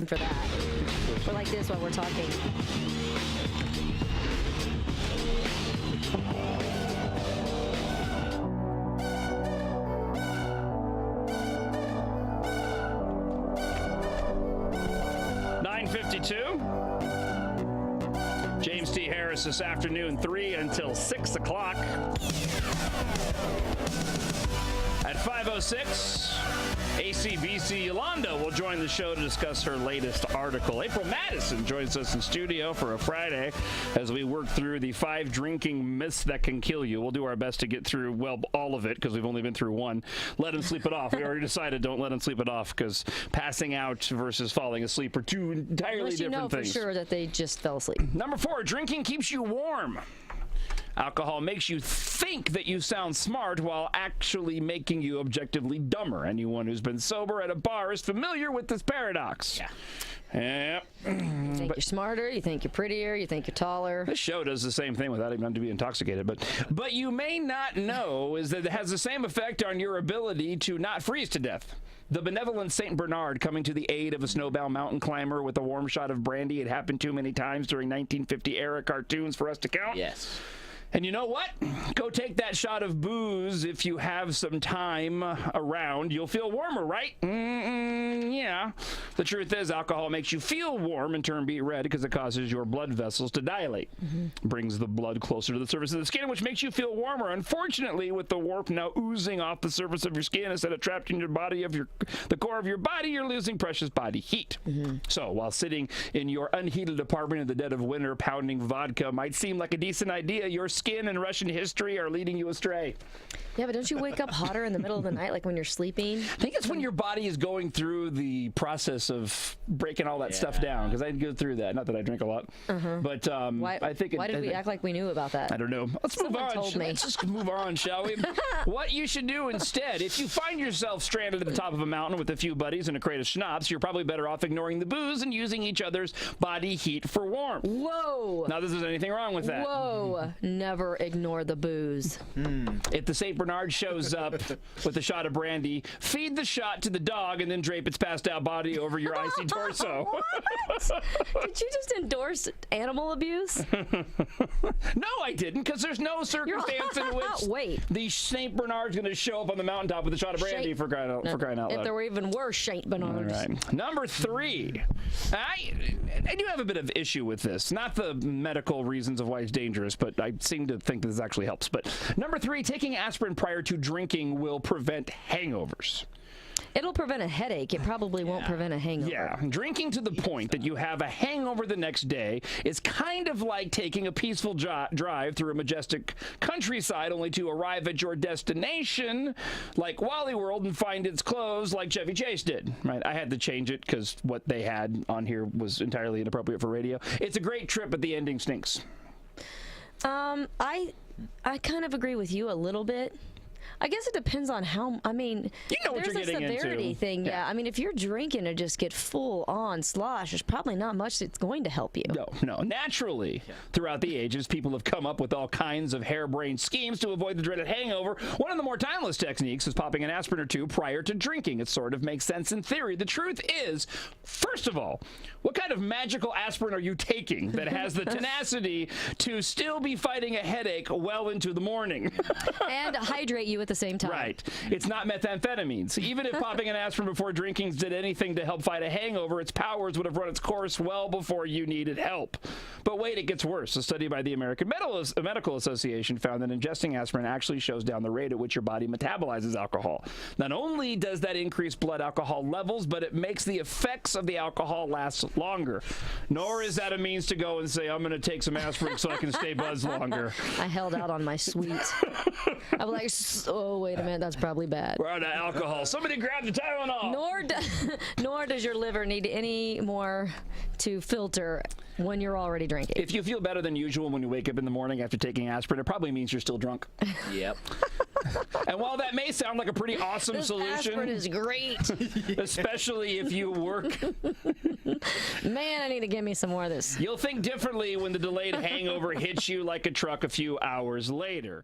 for that. We're like this while we're talking. James T. Harris this afternoon, 3 until 6 o'clock. At 5:06, ACBC Yolanda will join the show to discuss her latest article. April Madison joins us in studio for a Friday as we work through the 5 drinking myths that can kill you. We'll do our best to get through, well, all of it because we've only been through one. Let him sleep it off. We already decided don't let him sleep it off because passing out versus falling asleep are two entirely different things. For sure that they just fell asleep. Number 4, drinking keeps you warm. Alcohol makes you think that you sound smart while actually making you objectively dumber. Anyone who's been sober at a bar is familiar with this paradox. Yeah. You think you're smarter, you think you're prettier, you think you're taller. This show does the same thing without even having to be intoxicated. But you may not know is that it has the same effect on your ability to not freeze to death. The benevolent St. Bernard coming to the aid of a snowbound mountain climber with a warm shot of brandy. It happened too many times during 1950 era cartoons for us to count. Yes. And you know what? Go take that shot of booze if you have some time around. You'll feel warmer, right? Yeah. The truth is, alcohol makes you feel warm and turn beet red because it causes your blood vessels to dilate. Brings the blood closer to the surface of the skin, which makes you feel warmer. Unfortunately, with the warmth now oozing off the surface of your skin instead of trapped in your body, the core of your body, you're losing precious body heat. So while sitting in your unheated apartment in the dead of winter, pounding vodka might seem like a decent idea, your skin and Russian history are leading you astray. Yeah, but don't you wake up hotter in the middle of the night, like when you're sleeping? I think it's when your body is going through the process of breaking all that stuff down, because I go through that. Not that I drink a lot, but I think. Why did we act like we knew about that? I don't know. Let's move on. Told me. Let's just move on, shall we? What you should do instead, if you find yourself stranded at the top of a mountain with a few buddies and a crate of schnapps, you're probably better off ignoring the booze and using each other's body heat for warmth. Whoa! Now, there's anything wrong with that. Whoa! Never ignore the booze. If the St. Bernard shows up with a shot of brandy, feed the shot to the dog and then drape its passed out body over your icy torso. What? Did you just endorse animal abuse? No, I didn't, because there's no circumstance in which the St. Bernard's going to show up on the mountaintop with a shot of brandy for crying out loud. If there were even worse St. Bernards. All right. Number 3. I do have a bit of issue with this. Not the medical reasons of why it's dangerous, but I seem to think this actually helps. But number 3, taking aspirin prior to drinking will prevent hangovers. It'll prevent a headache. It probably won't prevent a hangover. Yeah, drinking to the point that you have a hangover the next day is kind of like taking a peaceful drive through a majestic countryside only to arrive at your destination like Wally World and find it's closed like Chevy Chase did. Right? I had to change it because what they had on here was entirely inappropriate for radio. It's a great trip, but the ending stinks. I kind of agree with you a little bit. I guess it depends on how, I mean, you know what there's you're a getting severity into. thing. Yeah. I mean, if you're drinking to just get full on slosh, there's probably not much that's going to help you. No. Naturally, throughout the ages, people have come up with all kinds of harebrained schemes to avoid the dreaded hangover. One of the more timeless techniques is popping an aspirin or two prior to drinking. It sort of makes sense in theory. The truth is, first of all, what kind of magical aspirin are you taking that has the tenacity to still be fighting a headache well into the morning? And hydrate you at the same time. Right. It's not methamphetamines. Even if popping an aspirin before drinking did anything to help fight a hangover, its powers would have run its course well before you needed help. But wait, it gets worse. A study by the American Medical Association found that ingesting aspirin actually shows down the rate at which your body metabolizes alcohol. Not only does that increase blood alcohol levels, but it makes the effects of the alcohol last longer. Nor is that a means to go and say, I'm going to take some aspirin so I can stay buzzed longer. I held out on my sweet. I'm like, oh, wait a minute, that's probably bad. We're out of alcohol. Somebody grab the Tylenol. Nor does your liver need any more to filter when you're already drinking. If you feel better than usual when you wake up in the morning after taking aspirin, it probably means you're still drunk. Yep. And while that may sound like a pretty awesome solution, aspirin is great. Especially if you work. Man, I need to give me some more of this. You'll think differently when the delayed hangover hits you like a truck a few hours later.